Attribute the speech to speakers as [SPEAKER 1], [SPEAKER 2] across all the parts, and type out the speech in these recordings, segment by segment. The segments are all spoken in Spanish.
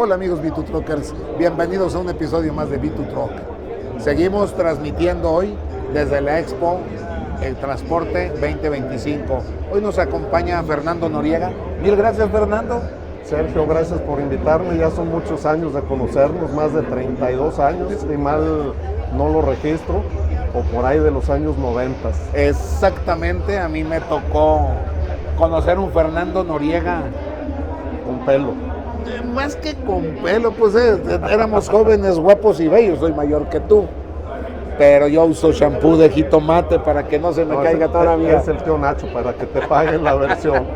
[SPEAKER 1] Hola amigos B2Truckers, bienvenidos a un episodio más de B2Truck. Seguimos transmitiendo hoy desde la Expo El Transporte 2025. Hoy nos acompaña Fernando Noriega. Mil gracias, Fernando.
[SPEAKER 2] Sergio, gracias por invitarme. Ya son muchos años de conocernos, más de 32 años, si mal no lo registro, o por ahí de los años 90.
[SPEAKER 1] Exactamente, a mí me tocó conocer un Fernando Noriega
[SPEAKER 2] Con pelo.
[SPEAKER 1] más que con pelo, pues éramos jóvenes, guapos y bellos. Soy mayor que tú, pero yo uso shampoo de jitomate para que no se me caiga todavía.
[SPEAKER 2] Es el tío Nacho, para que te paguen la versión.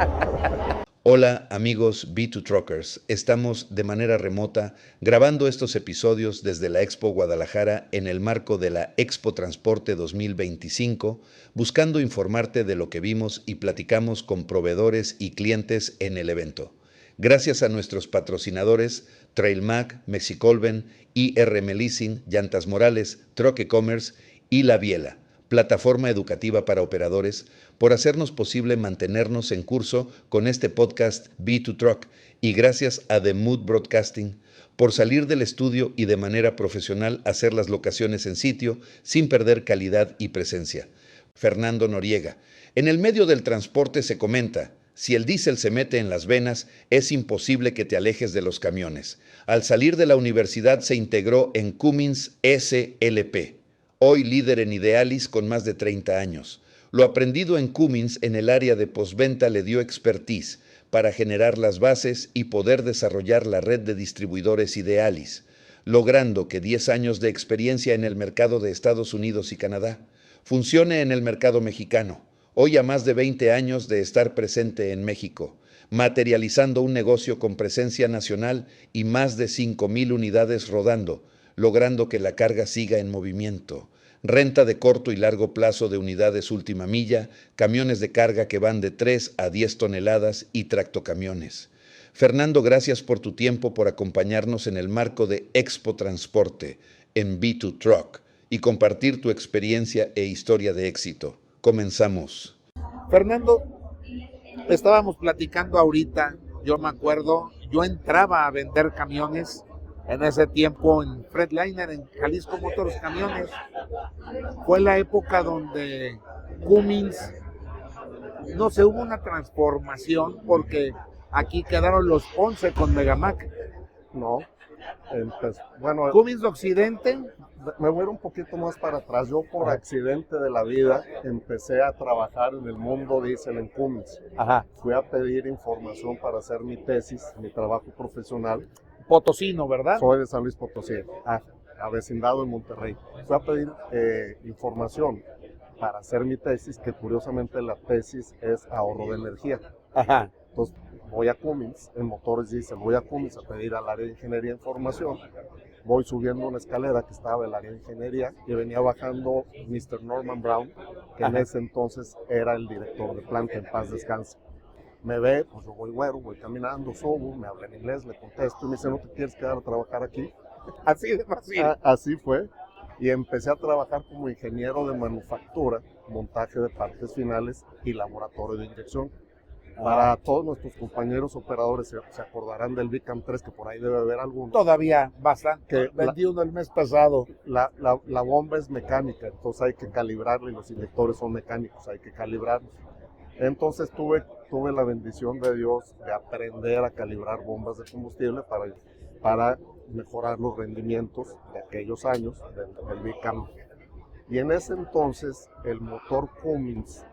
[SPEAKER 3] Hola amigos B2Truckers, estamos de manera remota grabando estos episodios desde la Expo Guadalajara en el marco de la Expo Transporte 2025, buscando informarte de lo que vimos y platicamos con proveedores y clientes en el evento. Gracias a nuestros patrocinadores TrailMac, Mexicolven, IRM Leasing, Llantas Morales, Truck E-Commerce y La Biela, plataforma educativa para operadores, por hacernos posible mantenernos en curso con este podcast B2Truck, y gracias a The Mood Broadcasting por salir del estudio y de manera profesional hacer las locaciones en sitio sin perder calidad y presencia. Fernando Noriega. En el medio del transporte se comenta: si el diésel se mete en las venas, es imposible que te alejes de los camiones. Al salir de la universidad se integró en Cummins SLP, hoy líder en Idealis con más de 30 años. Lo aprendido en Cummins en el área de postventa le dio expertise para generar las bases y poder desarrollar la red de distribuidores Idealis, logrando que 10 años de experiencia en el mercado de Estados Unidos y Canadá funcione en el mercado mexicano. Hoy a más de 20 años de estar presente en México, materializando un negocio con presencia nacional y más de 5,000 unidades rodando, logrando que la carga siga en movimiento. Renta de corto y largo plazo de unidades última milla, camiones de carga que van de 3 a 10 toneladas y tractocamiones. Fernando, gracias por tu tiempo, por acompañarnos en el marco de Expo Transporte en B2Truck y compartir tu experiencia e historia de éxito. Comenzamos.
[SPEAKER 1] Fernando, estábamos platicando ahorita, yo me acuerdo, yo entraba a vender camiones en ese tiempo en Freightliner, en Jalisco Motors Camiones. Fue la época donde Cummins, no sé, hubo una transformación porque aquí quedaron los Ponce con Megamac.
[SPEAKER 2] No, bueno,
[SPEAKER 1] Cummins Occidente.
[SPEAKER 2] me voy a ir un poquito más para atrás. Yo, por accidente de la vida, empecé a trabajar en el mundo diésel en Cummins.
[SPEAKER 1] Ajá.
[SPEAKER 2] Fui a pedir información para hacer mi tesis, mi trabajo profesional.
[SPEAKER 1] Potosino, ¿verdad?
[SPEAKER 2] Soy de San Luis Potosí, avecindado en Monterrey. Fui a pedir información para hacer mi tesis, que curiosamente la tesis es ahorro de energía.
[SPEAKER 1] Ajá.
[SPEAKER 2] Entonces voy a Cummins, en motores diésel, voy a Cummins a pedir al área de ingeniería de información. Voy subiendo una escalera que estaba en el área de ingeniería y venía bajando Mr. Norman Brown, que en ese entonces era el director de planta, en paz descanse. Me ve, pues yo voy güero, voy caminando, subo, me habla en inglés, le contesto y me dice: ¿no te quieres quedar a trabajar aquí?
[SPEAKER 1] Así de fácil.
[SPEAKER 2] Así fue, y empecé a trabajar como ingeniero de manufactura, montaje de partes finales y laboratorio de inyección. Para todos nuestros compañeros operadores se acordarán del VICAM 3, que por ahí debe haber alguno.
[SPEAKER 1] Todavía bastante.
[SPEAKER 2] Que
[SPEAKER 1] Vendí uno el mes pasado.
[SPEAKER 2] La bomba es mecánica, entonces hay que calibrarla, y los inyectores son mecánicos, hay que calibrarlos. Entonces tuve la bendición de Dios de aprender a calibrar bombas de combustible para mejorar los rendimientos de aquellos años del VICAM. Y en ese entonces el motor Cummins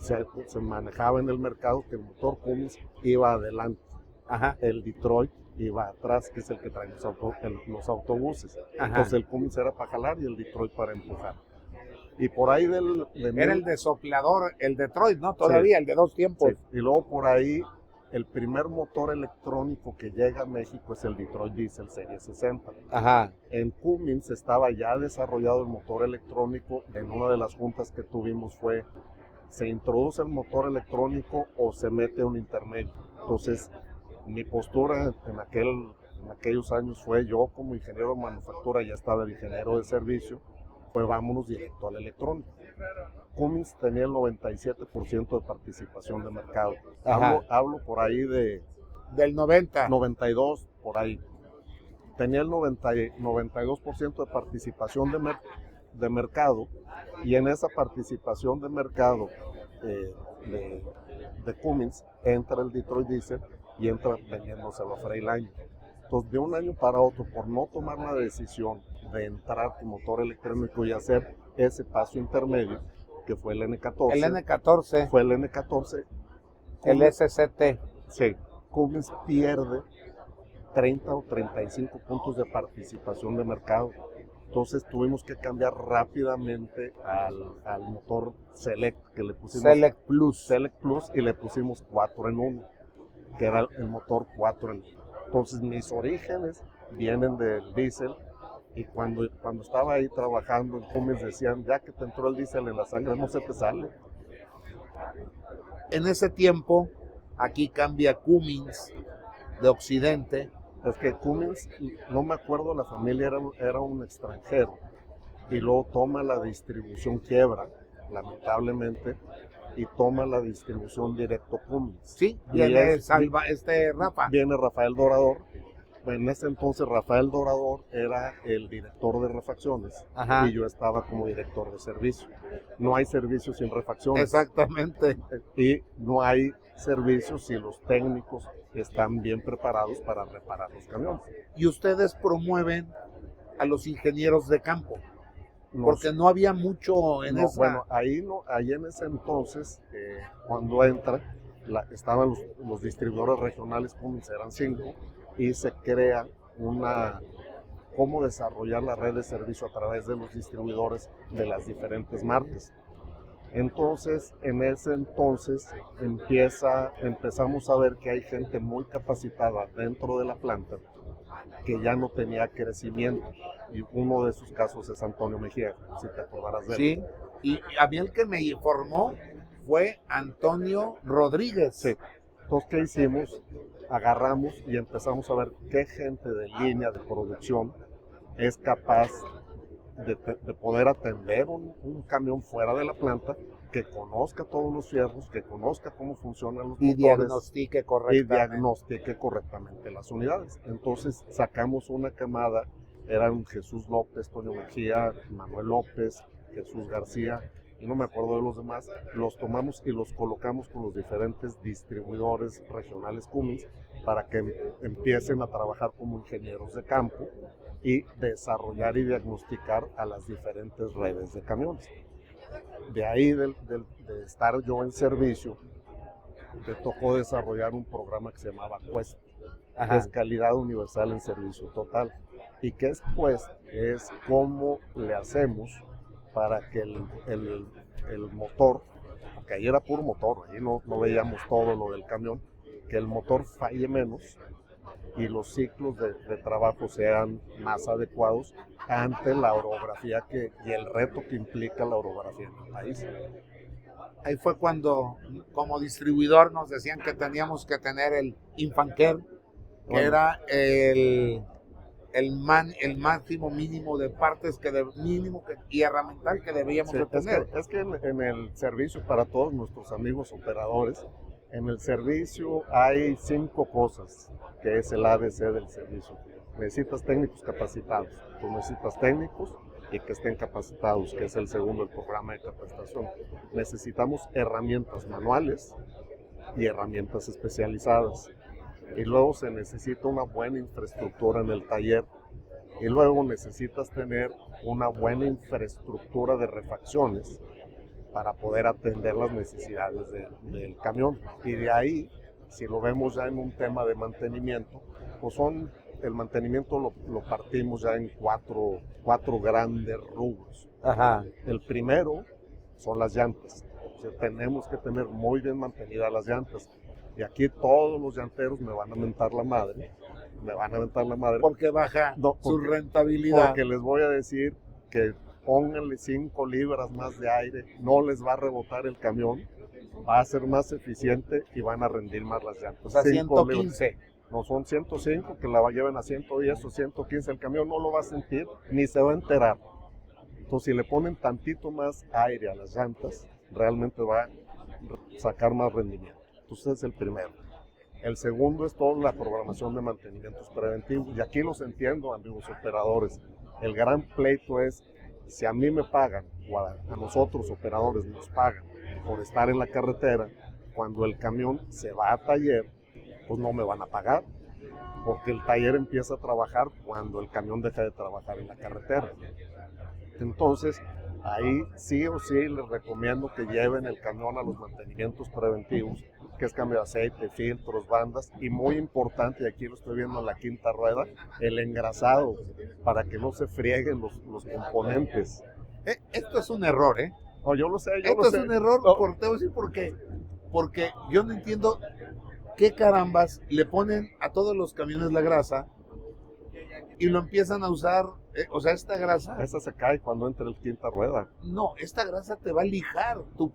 [SPEAKER 2] se manejaba en el mercado, que el motor Cummins iba adelante.
[SPEAKER 1] Ajá.
[SPEAKER 2] El Detroit iba atrás, que es el que trae los autobuses.
[SPEAKER 1] Ajá.
[SPEAKER 2] Entonces el Cummins era para jalar y el Detroit para empujar. Y por ahí
[SPEAKER 1] Era el desoplador, el Detroit, ¿no? Todavía, sí. El de 2 tiempos.
[SPEAKER 2] Sí. Y luego por ahí, el primer motor electrónico que llega a México es el Detroit Diesel Serie 60.
[SPEAKER 1] Ajá.
[SPEAKER 2] En Cummins estaba ya desarrollado el motor electrónico. En una de las juntas que tuvimos fue: ¿se introduce el motor electrónico o se mete un intermedio? Entonces, mi postura en aquellos años fue: yo como ingeniero de manufactura, ya estaba de ingeniero de servicio, pues vámonos directo al electrónico. Cummins tenía el 97% de participación de mercado. Hablo por ahí
[SPEAKER 1] del 90.
[SPEAKER 2] 92, por ahí. tenía el 92% de participación de mercado, y en esa participación de mercado de Cummins entra el Detroit Diesel y entra vendiéndoselo a Freightliner. Entonces, de un año para otro, por no tomar la decisión de entrar con motor electrónico y hacer ese paso intermedio, que fue el N14.
[SPEAKER 1] El N14.
[SPEAKER 2] Fue el N14.
[SPEAKER 1] El SCT.
[SPEAKER 2] Sí, Cummins pierde 30 o 35 puntos de participación de mercado. Entonces tuvimos que cambiar rápidamente al motor Select, que le pusimos
[SPEAKER 1] Select Plus,
[SPEAKER 2] y le pusimos 4 en 1, que era el motor 4 en 1. Entonces mis orígenes vienen del diésel, y cuando estaba ahí trabajando en Cummins decían, ya que te entró el diésel en la sangre, no se te sale.
[SPEAKER 1] En ese tiempo, aquí cambia Cummins de Occidente.
[SPEAKER 2] Es que Cummins, no me acuerdo, la familia era un extranjero, y luego toma la distribución, quiebra, lamentablemente, y toma la distribución directo Cummins.
[SPEAKER 1] Sí, viene Rafa.
[SPEAKER 2] Viene Rafael Dorador. En ese entonces Rafael Dorador era el director de refacciones.
[SPEAKER 1] Ajá.
[SPEAKER 2] Y yo estaba como director de servicio. No hay servicio sin refacciones.
[SPEAKER 1] Exactamente.
[SPEAKER 2] Y no hay servicio si los técnicos están bien preparados para reparar los camiones.
[SPEAKER 1] Y ustedes promueven a los ingenieros de campo, porque no había mucho en esa...
[SPEAKER 2] Bueno, ahí en ese entonces, cuando entra, estaban los distribuidores regionales, Cummins eran 5, y se crea cómo desarrollar la red de servicio a través de los distribuidores de las diferentes marcas. Entonces, en ese entonces empezamos a ver que hay gente muy capacitada dentro de la planta que ya no tenía crecimiento, y uno de esos casos es Antonio Mejía, si te acordarás de él.
[SPEAKER 1] Sí, y a mí el que me informó fue Antonio Rodríguez.
[SPEAKER 2] Sí. Entonces, ¿qué hicimos? Agarramos y empezamos a ver qué gente de línea de producción es capaz de poder atender un camión fuera de la planta, que conozca todos los fierros, que conozca cómo funcionan los motores
[SPEAKER 1] diagnostique
[SPEAKER 2] correctamente las unidades. Entonces sacamos una camada, eran Jesús López, Toño Mejía, Manuel López, Jesús García, y no me acuerdo de los demás. Los tomamos y los colocamos con los diferentes distribuidores regionales Cummins para que empiecen a trabajar como ingenieros de campo y desarrollar y diagnosticar a las diferentes redes de camiones. De ahí, de estar yo en servicio, me tocó desarrollar un programa que se llamaba Quest, que es Calidad Universal en Servicio Total. ¿Y qué es Quest? Es cómo le hacemos para que el motor, porque ahí era puro motor, ahí no veíamos todo lo del camión, que el motor falle menos y los ciclos de trabajo sean más adecuados ante la orografía y el reto que implica la orografía en el país.
[SPEAKER 1] Ahí fue cuando, como distribuidor, nos decían que teníamos que tener el Infanker, que era el máximo mínimo de partes y herramental que debíamos de tener.
[SPEAKER 2] Es que en el servicio, para todos nuestros amigos operadores, en el servicio hay 5 cosas, que es el ABC del servicio. Necesitas técnicos capacitados. Tú necesitas técnicos y que estén capacitados, que es el segundo, el programa de capacitación. Necesitamos herramientas manuales y herramientas especializadas. Y luego se necesita una buena infraestructura en el taller. Y luego necesitas tener una buena infraestructura de refacciones para poder atender las necesidades del camión. Y de ahí, si lo vemos ya en un tema de mantenimiento, pues el mantenimiento lo partimos ya en cuatro grandes rubros.
[SPEAKER 1] Ajá.
[SPEAKER 2] El primero son las llantas. O sea, tenemos que tener muy bien mantenidas las llantas. Y aquí todos los llanteros me van a mentar la madre.
[SPEAKER 1] Porque baja su rentabilidad.
[SPEAKER 2] Porque les voy a decir que pónganle 5 libras más de aire, no les va a rebotar el camión, va a ser más eficiente y van a rendir más las llantas.
[SPEAKER 1] O sea, 115.
[SPEAKER 2] No, son 105, que la lleven a 110 o 115, el camión no lo va a sentir ni se va a enterar. Entonces, si le ponen tantito más aire a las llantas, realmente va a sacar más rendimiento. Entonces, es el primero. El segundo es toda la programación de mantenimientos preventivos. Y aquí los entiendo, amigos operadores. El gran pleito es, si a mí me pagan, o a nosotros operadores nos pagan por estar en la carretera, cuando el camión se va a taller, pues no me van a pagar, porque el taller empieza a trabajar cuando el camión deja de trabajar en la carretera. Entonces, ahí sí o sí les recomiendo que lleven el camión a los mantenimientos preventivos, que es cambio de aceite, filtros, bandas, y muy importante, y aquí lo estoy viendo en la quinta rueda, el engrasado, para que no se frieguen los componentes.
[SPEAKER 1] Esto es un error, ¿eh?
[SPEAKER 2] Oh, yo lo sé,
[SPEAKER 1] Esto es un error, te voy a decir por qué. Porque yo no entiendo qué carambas le ponen a todos los camiones la grasa y lo empiezan a usar, o sea, esta grasa...
[SPEAKER 2] Esa se cae cuando entra el quinta rueda.
[SPEAKER 1] No, esta grasa te va a lijar tu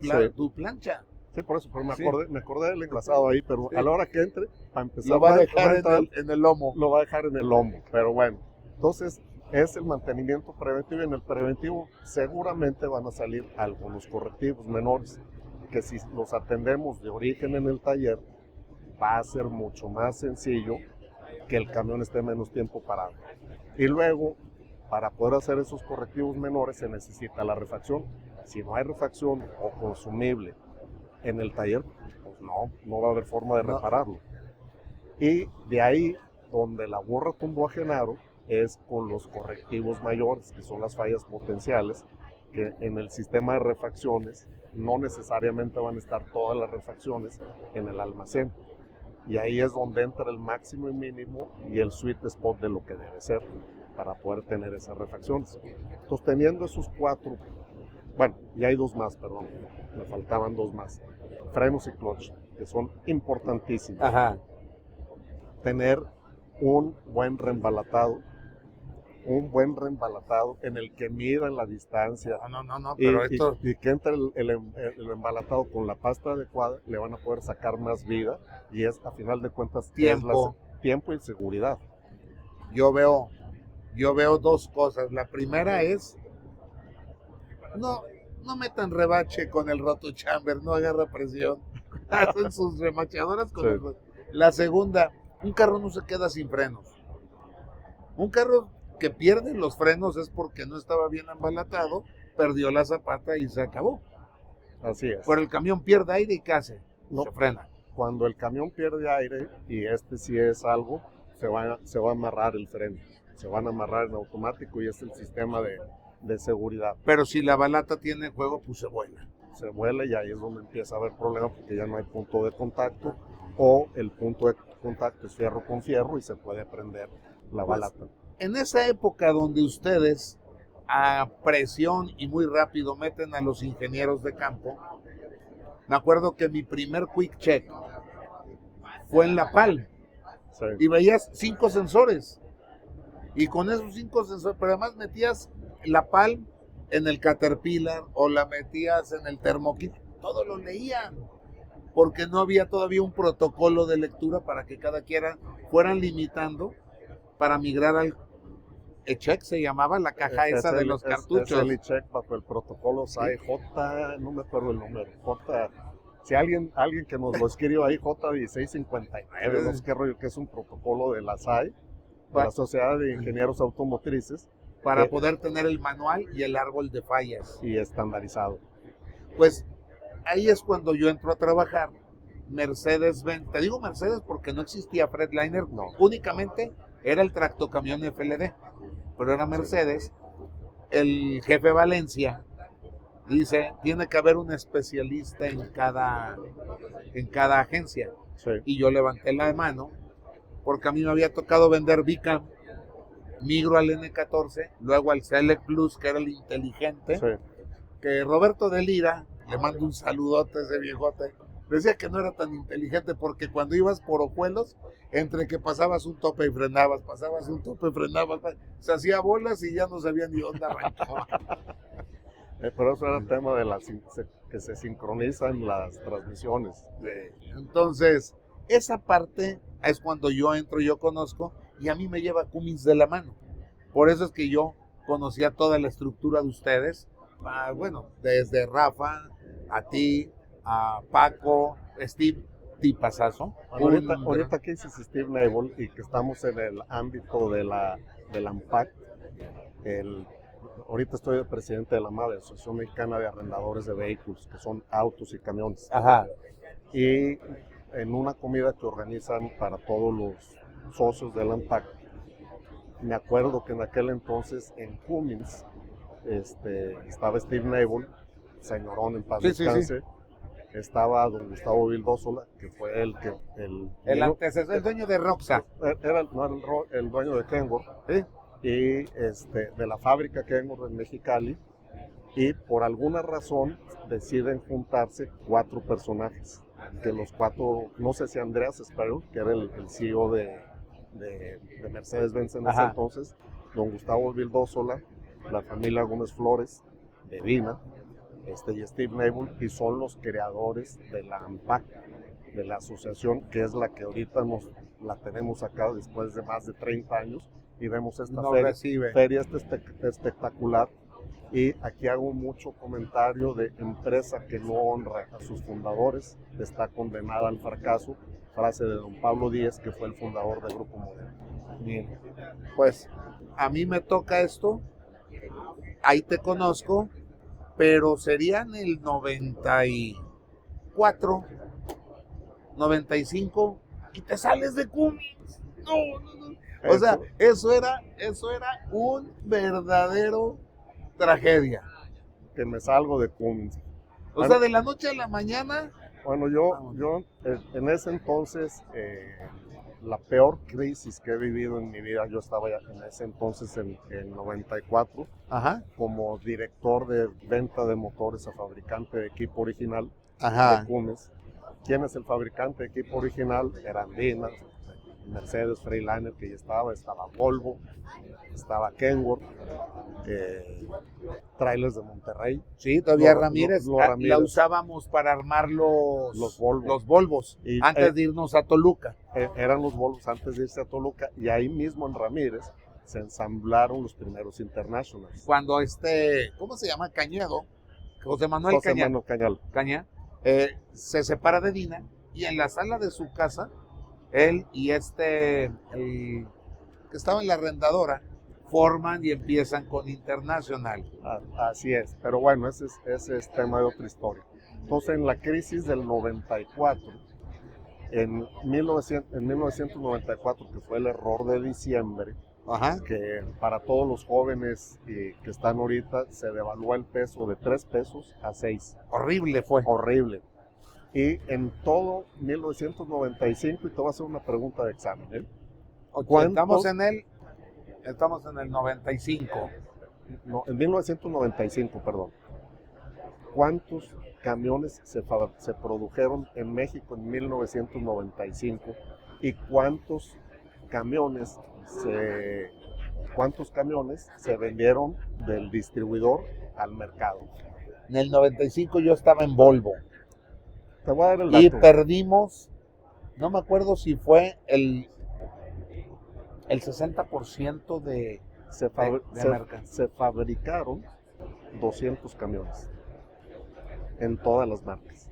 [SPEAKER 1] plancha.
[SPEAKER 2] Sí, por eso, pero
[SPEAKER 1] Sí.
[SPEAKER 2] me acordé del engrasado ahí, pero
[SPEAKER 1] Sí.
[SPEAKER 2] a la hora que entre, para empezar,
[SPEAKER 1] Lo va a dejar
[SPEAKER 2] entrar,
[SPEAKER 1] en el lomo.
[SPEAKER 2] lo va a dejar en el lomo, pero bueno. Entonces, es el mantenimiento preventivo, y en el preventivo seguramente van a salir algunos correctivos menores, que si los atendemos de origen en el taller, va a ser mucho más sencillo que el camión esté menos tiempo parado. Y luego, para poder hacer esos correctivos menores, se necesita la refacción. Si no hay refacción o consumible en el taller, pues no va a haber forma de repararlo. Y de ahí, donde la burra tumbó a Genaro, es con los correctivos mayores, que son las fallas potenciales, que en el sistema de refacciones no necesariamente van a estar todas las refacciones en el almacén. Y ahí es donde entra el máximo y mínimo y el sweet spot de lo que debe ser para poder tener esas refacciones. Entonces, teniendo esos cuatro, bueno, y hay dos más, perdón, me faltaban dos más, frenos y clutch, que son importantísimos.
[SPEAKER 1] Ajá.
[SPEAKER 2] Tener un buen reembalatado en el que midan la distancia.
[SPEAKER 1] No,
[SPEAKER 2] Y,
[SPEAKER 1] pero esto...
[SPEAKER 2] y que entre el embalatado con la pasta adecuada, le van a poder sacar más vida, y es, a final de cuentas, tiempo y seguridad.
[SPEAKER 1] Yo veo dos cosas. La primera es, no metan rebache con el rotochamber, no agarra presión. Hacen sus remachadoras con
[SPEAKER 2] Sí.
[SPEAKER 1] el... La segunda, un carro no se queda sin frenos. Un carro que pierde los frenos es porque no estaba bien embalatado, perdió la zapata y se acabó.
[SPEAKER 2] Así es.
[SPEAKER 1] Por el camión pierde aire y ¿qué hace?
[SPEAKER 2] No.
[SPEAKER 1] Se frena.
[SPEAKER 2] Cuando el camión pierde aire, y sí es algo, se va a amarrar el freno. Se van a amarrar en automático, y es el sistema de seguridad.
[SPEAKER 1] Pero si la balata tiene juego, pues se vuela.
[SPEAKER 2] Se vuela, y ahí es donde empieza a haber problemas, porque ya no hay punto de contacto, o el punto de contacto es fierro con fierro y se puede prender la balata.
[SPEAKER 1] En esa época donde ustedes a presión y muy rápido meten a los ingenieros de campo, me acuerdo que mi primer quick check fue en La Palm,
[SPEAKER 2] Sí.
[SPEAKER 1] y veías 5 sensores, y con esos 5 sensores, pero además metías La Palm en el Caterpillar o la metías en el Thermo-King, todo lo leían, porque no había todavía un protocolo de lectura para que cada quien fueran limitando para migrar al E-Check, se llamaba la caja esa de los cartuchos.
[SPEAKER 2] Es el E-Check bajo el protocolo SAE J, no me acuerdo el número, J, si alguien que nos lo escribió ahí, J1659, no sé qué rollo, que es un protocolo de la SAE, de la Sociedad de Ingenieros Automotrices,
[SPEAKER 1] para poder tener el manual y el árbol de fallas.
[SPEAKER 2] Y estandarizado.
[SPEAKER 1] Pues ahí es cuando yo entro a trabajar. Mercedes-Benz, te digo Mercedes porque no existía Freightliner,
[SPEAKER 2] No.
[SPEAKER 1] Únicamente era el tractocamión FLD, pero era Mercedes. El jefe Valencia dice, tiene que haber un especialista en cada agencia.
[SPEAKER 2] Sí.
[SPEAKER 1] Y yo levanté la mano, porque a mí me había tocado vender Vicam, migro al N14, luego al Select Plus, que era el inteligente,
[SPEAKER 2] Sí.
[SPEAKER 1] que Roberto de Lira, le mando un saludote a ese viejote, decía que no era tan inteligente porque cuando ibas por Ojuelos, entre que pasabas un tope y frenabas, se hacía bolas y ya no sabía ni dónde arrancaba.
[SPEAKER 2] Pero eso era el tema de que se sincronizan las transmisiones.
[SPEAKER 1] Entonces, esa parte es cuando yo entro, yo conozco, y a mí me lleva Cummins de la mano. Por eso es que yo conocía toda la estructura de ustedes, bueno, desde Rafa, a ti, a Paco, Steve, tipazazo.
[SPEAKER 2] Ahorita que dices Steve Nebel y que estamos en el ámbito de la ANPAC, ahorita estoy de presidente de la MAVE, Asociación Mexicana de Arrendadores de Vehículos, que son autos y camiones.
[SPEAKER 1] Ajá.
[SPEAKER 2] Y en una comida que organizan para todos los socios de la ANPAC, me acuerdo que en aquel entonces en Cummins estaba Steve Nebel, señorón en paz descanse. Estaba don Gustavo Vildósola, que fue el
[SPEAKER 1] antecesor, el dueño de Roxa.
[SPEAKER 2] Era el dueño de Kenworth,
[SPEAKER 1] ¿Sí?
[SPEAKER 2] y de la fábrica Kenworth en Mexicali, y por alguna razón deciden juntarse 4 personajes, que los 4, no sé si Andreas Sparrow, que era el CEO de Mercedes-Benz en ese entonces, don Gustavo Vildósola, la familia Gómez Flores, de Vina, y Steve Nebel, y son los creadores de la ANPAC, de la asociación, que es la que ahorita la tenemos acá después de más de 30 años, y vemos esta feria espectacular. Y aquí hago mucho comentario de empresa que no honra a sus fundadores, está condenada al fracaso, frase de don Pablo Díez, que fue el fundador del Grupo Modelo.
[SPEAKER 1] Bien, pues a mí me toca esto, ahí te conozco, pero serían el 94, 95 y te sales de Cummins. No. O sea, eso era un verdadero tragedia.
[SPEAKER 2] Que me salgo de Cummins.
[SPEAKER 1] O sea, de la noche a la mañana.
[SPEAKER 2] Bueno, yo en ese entonces, la peor crisis que he vivido en mi vida, yo estaba en ese entonces en 94, como director de venta de motores a fabricante de equipo original de Cummins. ¿Quién es el fabricante de equipo original? Era Andina, Mercedes, Freightliner, que ya estaba Volvo, estaba Kenworth, Trailers de Monterrey.
[SPEAKER 1] Sí, todavía Ramírez, la usábamos para armar los Volvos
[SPEAKER 2] y,
[SPEAKER 1] antes de irnos a Toluca.
[SPEAKER 2] Eran los Volvos antes de irse a Toluca, y ahí mismo en Ramírez se ensamblaron los primeros Internationals.
[SPEAKER 1] Cuando ¿cómo se llama? Cañedo, José Manuel Caña, se separa de Dina, y en la sala de su casa, él y el que estaba en la arrendadora, forman y empiezan con Internacional.
[SPEAKER 2] Así es, pero bueno, ese es tema de otra historia. Entonces, en la crisis del 94, en 1994, que fue el error de diciembre, que para todos los jóvenes que están ahorita, se devaluó el peso de 3 pesos a 6.
[SPEAKER 1] Horrible fue.
[SPEAKER 2] Horrible. Y en todo 1995, y te voy a hacer una pregunta de examen.
[SPEAKER 1] Estamos en el 95.
[SPEAKER 2] No, en 1995, perdón. ¿Cuántos camiones se produjeron en México en 1995? ¿Y cuántos camiones se vendieron del distribuidor al mercado?
[SPEAKER 1] En el 95 yo estaba en Volvo.
[SPEAKER 2] Te voy a dar el dato.
[SPEAKER 1] Y perdimos, no me acuerdo si fue el 60% de merca.
[SPEAKER 2] Se fabricaron 200 camiones en todas las marcas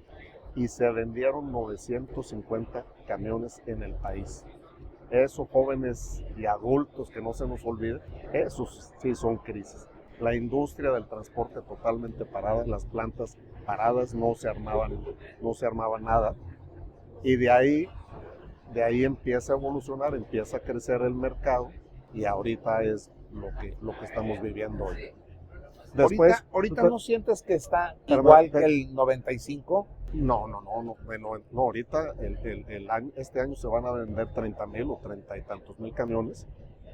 [SPEAKER 2] y se vendieron 950 camiones en el país. Esos jóvenes y adultos, que no se nos olvide, esos sí son crisis. La industria del transporte totalmente parada, las plantas paradas, no se armaba nada, y de ahí empieza a evolucionar, empieza a crecer el mercado, y ahorita es lo que estamos viviendo hoy.
[SPEAKER 1] Después, ahorita no sientes que está igual que el 95.
[SPEAKER 2] No, ahorita este año se van a vender 30,000 o 30 y tantos mil camiones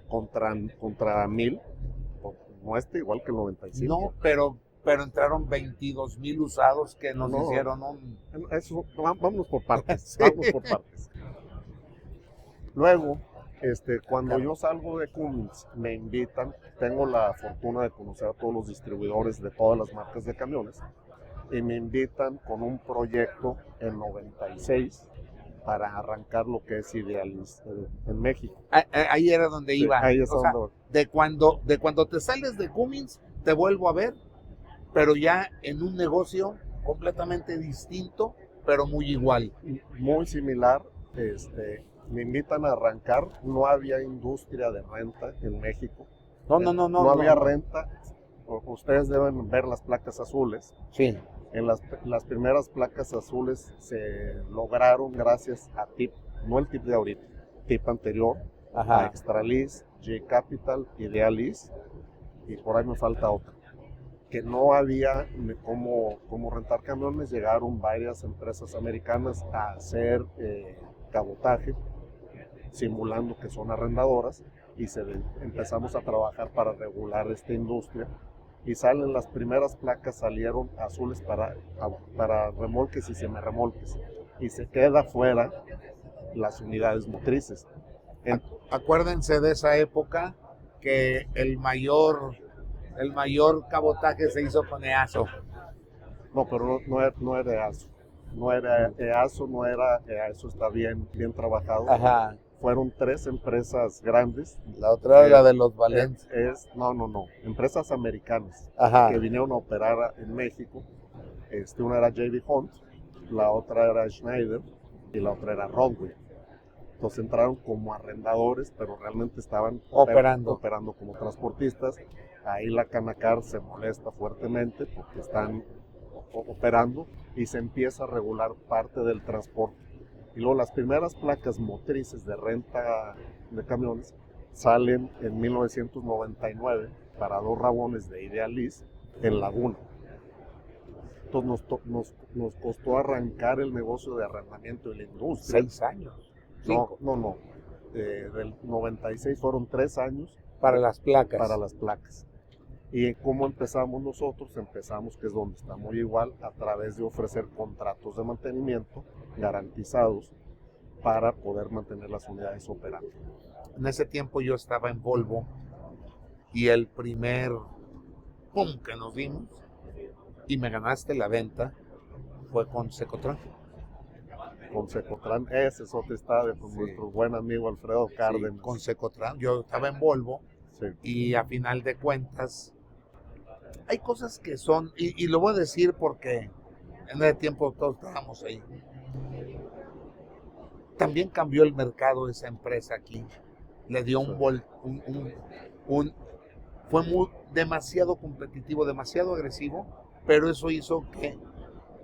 [SPEAKER 2] contra 1,000. No igual que el 95.
[SPEAKER 1] No, pero entraron 22,000 usados que nos hicieron un...
[SPEAKER 2] Eso, vámonos por partes, sí. Vamos por partes. Luego, cuando yo salgo de Cummins, me invitan, tengo la fortuna de conocer a todos los distribuidores de todas las marcas de camiones, y me invitan con un proyecto en 96 para arrancar lo que es Idealis en México.
[SPEAKER 1] Ahí era donde iba.
[SPEAKER 2] Ahí es donde...
[SPEAKER 1] de cuando te sales de Cummins, te vuelvo a ver, pero ya en un negocio completamente distinto, pero muy igual.
[SPEAKER 2] Muy similar. Me invitan a arrancar. No había industria de renta en México. No había renta. Ustedes deben ver las placas azules.
[SPEAKER 1] Sí.
[SPEAKER 2] En las primeras placas azules se lograron gracias a TIP, no el TIP de ahorita, TIP anterior, a Extralis, J-Capital, Idealis, y por ahí me falta otra. Que no había cómo rentar camiones, llegaron varias empresas americanas a hacer cabotaje, simulando que son arrendadoras, y empezamos a trabajar para regular esta industria. Y salen las primeras placas, salieron azules para remolques y semirremolques. Y se queda fuera las unidades motrices.
[SPEAKER 1] Acuérdense de esa época que el mayor cabotaje se hizo con EASO.
[SPEAKER 2] No, pero no era EASO. No era EASO, está bien trabajado.
[SPEAKER 1] Ajá.
[SPEAKER 2] Fueron 3 empresas grandes.
[SPEAKER 1] La otra era de los Valencia.
[SPEAKER 2] No. Empresas americanas que vinieron a operar en México. Una era J.B. Hunt, la otra era Schneider y la otra era Rodway. Entonces entraron como arrendadores, pero realmente estaban operando como transportistas. Ahí la Canacar se molesta fuertemente porque están operando y se empieza a regular parte del transporte. Y luego las primeras placas motrices de renta de camiones salen en 1999 para 2 rabones de Idealis en Laguna. Entonces nos costó arrancar el negocio de arrendamiento de la industria.
[SPEAKER 1] 6 años.
[SPEAKER 2] No. Del 96 fueron 3 años.
[SPEAKER 1] Para las placas.
[SPEAKER 2] Para las placas. ¿Y cómo empezamos nosotros? Empezamos, que es donde está muy igual, a través de ofrecer contratos de mantenimiento garantizados para poder mantener las unidades operando.
[SPEAKER 1] En ese tiempo yo estaba en Volvo y el primer pum que nos dimos y me ganaste la venta fue con Secotran.
[SPEAKER 2] Con Secotran, ese es otro estadio con nuestro buen amigo Alfredo Cárdenas.
[SPEAKER 1] Sí, con Secotran, yo estaba en Volvo
[SPEAKER 2] sí.
[SPEAKER 1] Y a final de cuentas hay cosas que son, y lo voy a decir porque en ese tiempo todos estábamos ahí. También cambió el mercado esa empresa aquí. Le dio fue demasiado competitivo, demasiado agresivo, pero eso hizo que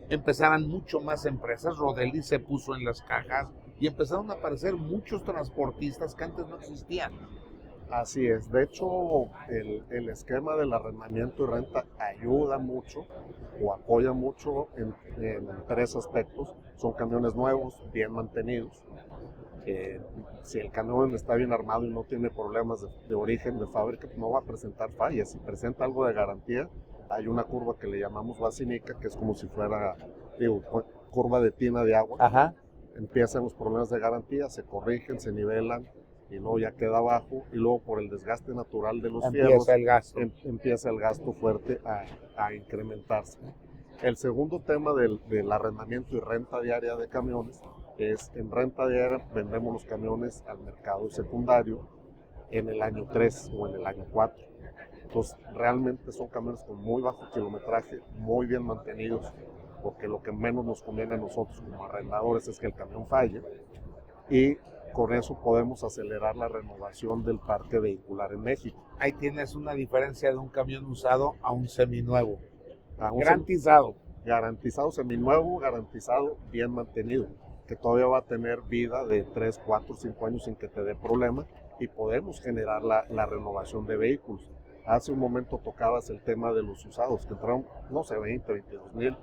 [SPEAKER 1] empezaran mucho más empresas. Rodelli se puso en las cajas y empezaron a aparecer muchos transportistas que antes no existían.
[SPEAKER 2] Así es, de hecho el esquema del arrendamiento y renta ayuda mucho o apoya mucho en 3 aspectos. Son camiones nuevos, bien mantenidos. Si el camión está bien armado y no tiene problemas de origen, de fábrica, no va a presentar fallas. Si presenta algo de garantía, hay una curva que le llamamos basinica, que es como si fuera, curva de tina de agua.
[SPEAKER 1] Ajá.
[SPEAKER 2] Empiezan los problemas de garantía, se corrigen, se nivelan, y luego ya queda abajo, y luego por el desgaste natural de los fierros empieza el gasto fuerte a incrementarse. El segundo tema del arrendamiento y renta diaria de camiones es, en renta diaria vendemos los camiones al mercado secundario en el año 3 o en el año 4. Entonces realmente son camiones con muy bajo kilometraje, muy bien mantenidos, porque lo que menos nos conviene a nosotros como arrendadores es que el camión falle, y con eso podemos acelerar la renovación del parque vehicular en México.
[SPEAKER 1] Ahí tienes una diferencia de un camión usado a un seminuevo.
[SPEAKER 2] Garantizado. Garantizado seminuevo, garantizado bien mantenido, que todavía va a tener vida de 3, 4, 5 años sin que te dé problema, y podemos generar la renovación de vehículos. Hace un momento tocabas el tema de los usados, que entraron, no sé, 20, 22 mil,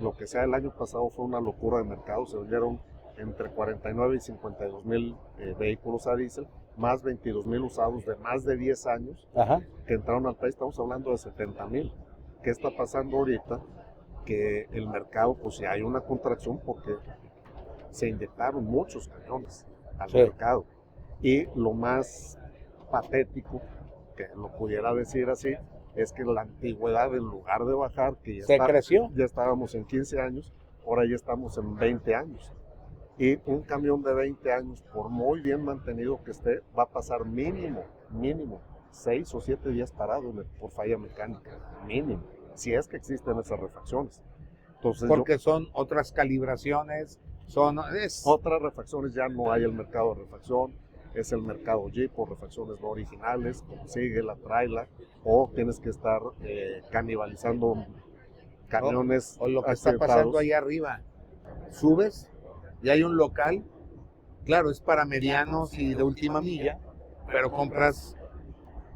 [SPEAKER 2] lo que sea. El año pasado fue una locura de mercado, se vendieron entre 49 y 52 mil vehículos a diésel, más 22 mil usados de más de 10 años.
[SPEAKER 1] Ajá.
[SPEAKER 2] Que entraron al país. Estamos hablando de 70 mil. ¿Qué está pasando ahorita? Que el mercado, pues si hay una contracción porque se inyectaron muchos camiones al mercado. Y lo más patético, que lo pudiera decir así, es que la antigüedad, en lugar de bajar, que
[SPEAKER 1] creció.
[SPEAKER 2] Ya estábamos en 15 años, ahora ya estamos en 20 años. Y un camión de 20 años, por muy bien mantenido que esté, va a pasar mínimo 6 o 7 días parado por falla mecánica, mínimo, si es que existen esas refacciones. Entonces,
[SPEAKER 1] porque son otras calibraciones,
[SPEAKER 2] otras refacciones, ya no hay el mercado de refacción, es el mercado Jeep por refacciones no originales, consigue la tráela, o tienes que estar canibalizando camiones
[SPEAKER 1] o lo que está
[SPEAKER 2] accidentados.
[SPEAKER 1] pasando ahí arriba. Subes y hay un local, claro, es para medianos y de última milla, pero compras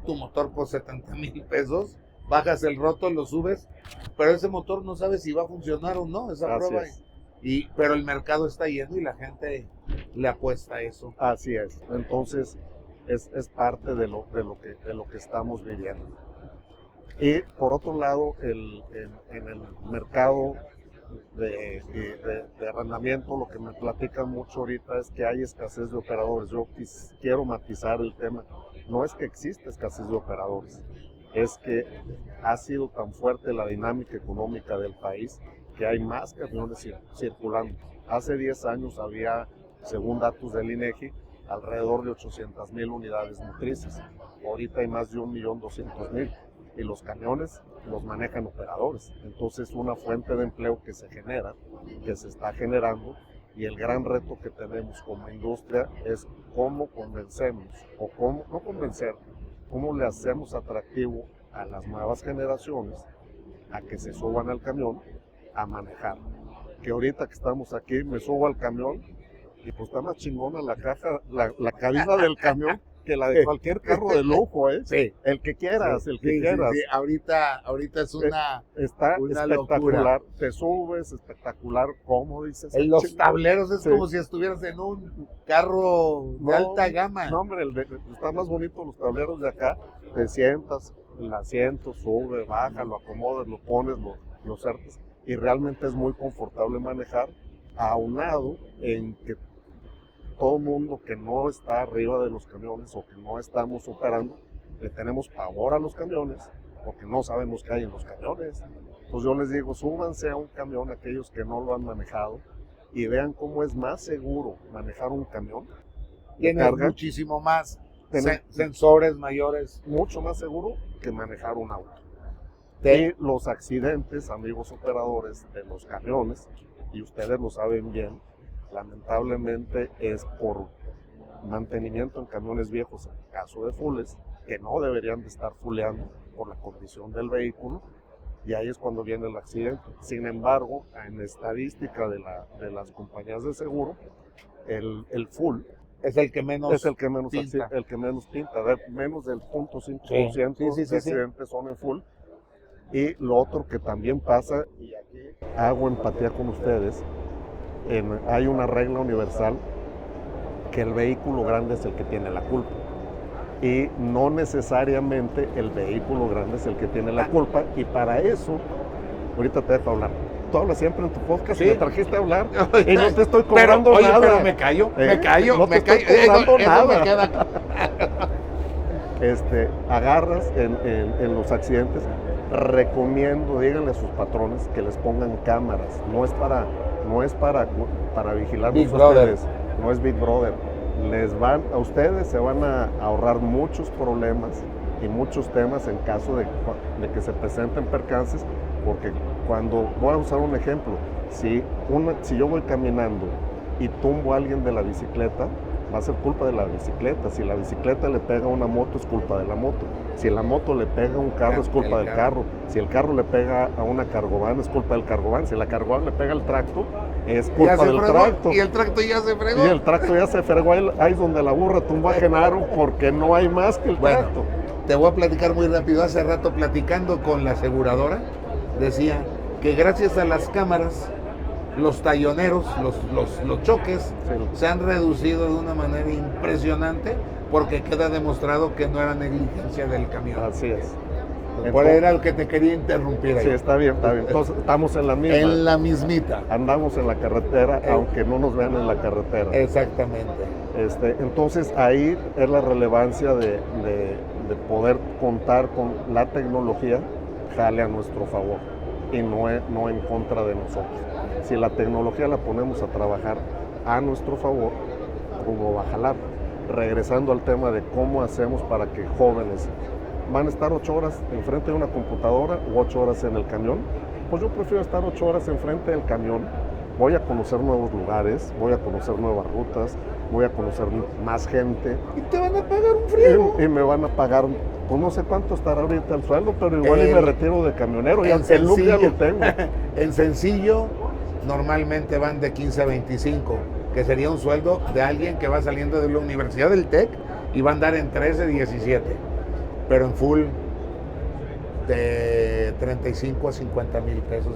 [SPEAKER 1] tu motor por 70,000 pesos, bajas el roto, lo subes, pero ese motor no sabes si va a funcionar o no, esa
[SPEAKER 2] Así
[SPEAKER 1] prueba.
[SPEAKER 2] es.
[SPEAKER 1] Pero el mercado está lleno y la gente le apuesta a eso.
[SPEAKER 2] Así es. Entonces, es parte de lo que estamos viviendo. Y por otro lado, en el mercado de arrendamiento, lo que me platican mucho ahorita es que hay escasez de operadores. Yo quiero matizar el tema. No es que exista escasez de operadores, es que ha sido tan fuerte la dinámica económica del país que hay más camiones circulando. Hace 10 años había, según datos del INEGI, alrededor de 800,000 unidades motrices. Ahorita hay más de 1,200,000 y los camiones los manejan operadores. Entonces, una fuente de empleo que se genera, que se está generando, y el gran reto que tenemos como industria es cómo convencemos, o cómo le hacemos atractivo a las nuevas generaciones a que se suban al camión a manejar. Que ahorita que estamos aquí, me subo al camión y pues está más chingona la caja, la cabina del camión que la de cualquier carro de lujo, ¿eh?
[SPEAKER 1] Sí.
[SPEAKER 2] El que quieras,
[SPEAKER 1] Sí,
[SPEAKER 2] el que quieras.
[SPEAKER 1] Sí. Ahorita es una
[SPEAKER 2] espectacular.
[SPEAKER 1] locura.
[SPEAKER 2] Te subes, espectacular, ¿cómo dices?
[SPEAKER 1] En los tableros es
[SPEAKER 2] Sí.
[SPEAKER 1] como si estuvieras en un carro de alta gama.
[SPEAKER 2] No, hombre, está más bonito los tableros de acá. Te sientas, el asiento, sube, baja, lo acomodas, lo pones, lo cercas. Y realmente es muy confortable manejar, aunado en que todo mundo que no está arriba de los camiones o que no estamos operando, le tenemos pavor a los camiones porque no sabemos qué hay en los camiones. Pues yo les digo, súbanse a un camión aquellos que no lo han manejado y vean cómo es más seguro manejar un camión.
[SPEAKER 1] Tienes muchísimo más sensores mayores.
[SPEAKER 2] Mucho más seguro que manejar un auto. Y los accidentes, amigos operadores de los camiones, y ustedes lo saben bien, lamentablemente es por mantenimiento en camiones viejos, en el caso de fulles, que no deberían de estar fuleando por la condición del vehículo, y ahí es cuando viene el accidente. Sin embargo, en estadística de las compañías de seguro, el full
[SPEAKER 1] es el que menos
[SPEAKER 2] pinta. El que menos pinta, menos del 0.5% de accidentes son en full. Y lo otro que también pasa, y aquí hago empatía con ustedes, hay una regla universal que el vehículo grande es el que tiene la culpa. Y no necesariamente el vehículo grande es el que tiene la culpa. Y para eso, ahorita te dejo hablar. Tú hablas siempre en tu podcast, me trajiste a hablar y no te estoy cobrando nada.
[SPEAKER 1] Pero me callo.
[SPEAKER 2] No te estoy cobrando nada.
[SPEAKER 1] Me queda...
[SPEAKER 2] Agarras en los accidentes, recomiendo, díganle a sus patrones que les pongan cámaras. No es para vigilarlos a ustedes, no es Big Brother. A ustedes se van a ahorrar muchos problemas y muchos temas en caso de que se presenten percances, porque voy a usar un ejemplo, si yo voy caminando y tumbo a alguien de la bicicleta, va a ser culpa de la bicicleta. Si la bicicleta le pega a una moto, es culpa de la moto. Si la moto le pega a un carro, es culpa del carro. Si el carro le pega a una cargobán, es culpa del cargobán. Si la cargobán le pega al tracto, es culpa del tracto.
[SPEAKER 1] Y el tracto ya se fregó.
[SPEAKER 2] Y el tracto ya se fregó. Ahí es donde la burra tumbó a Genaro, porque no hay más que el tracto.
[SPEAKER 1] Te voy a platicar muy rápido. Hace rato, platicando con la aseguradora, decía que gracias a las cámaras, los talloneros, los choques, se han reducido de una manera impresionante, porque queda demostrado que no era negligencia del camión.
[SPEAKER 2] Así es.
[SPEAKER 1] Por era el que te quería interrumpir ahí.
[SPEAKER 2] Sí, está bien. Entonces, estamos en la misma.
[SPEAKER 1] En la mismita.
[SPEAKER 2] Andamos en la carretera, aunque no nos vean en la carretera.
[SPEAKER 1] Exactamente.
[SPEAKER 2] Entonces, ahí es la relevancia de poder contar con la tecnología, jale a nuestro favor y no en contra de nosotros. Si la tecnología la ponemos a trabajar a nuestro favor, ¿cómo va a jalar? Regresando al tema de cómo hacemos para que jóvenes van a estar 8 horas enfrente de una computadora u 8 horas en el camión. Pues yo prefiero estar 8 horas enfrente del camión. Voy a conocer nuevos lugares, voy a conocer nuevas rutas, voy a conocer más gente.
[SPEAKER 1] Y te van a pagar un frío.
[SPEAKER 2] Y me van a pagar, pues no sé cuánto estará ahorita el sueldo, pero igual y me retiro de camionero. Ya, el look ya lo tengo.
[SPEAKER 1] En sencillo, normalmente van de 15 a 25, que sería un sueldo de alguien que va saliendo de la Universidad del TEC y va a andar en 13, 17. Pero en full, de 35 a 50 mil pesos.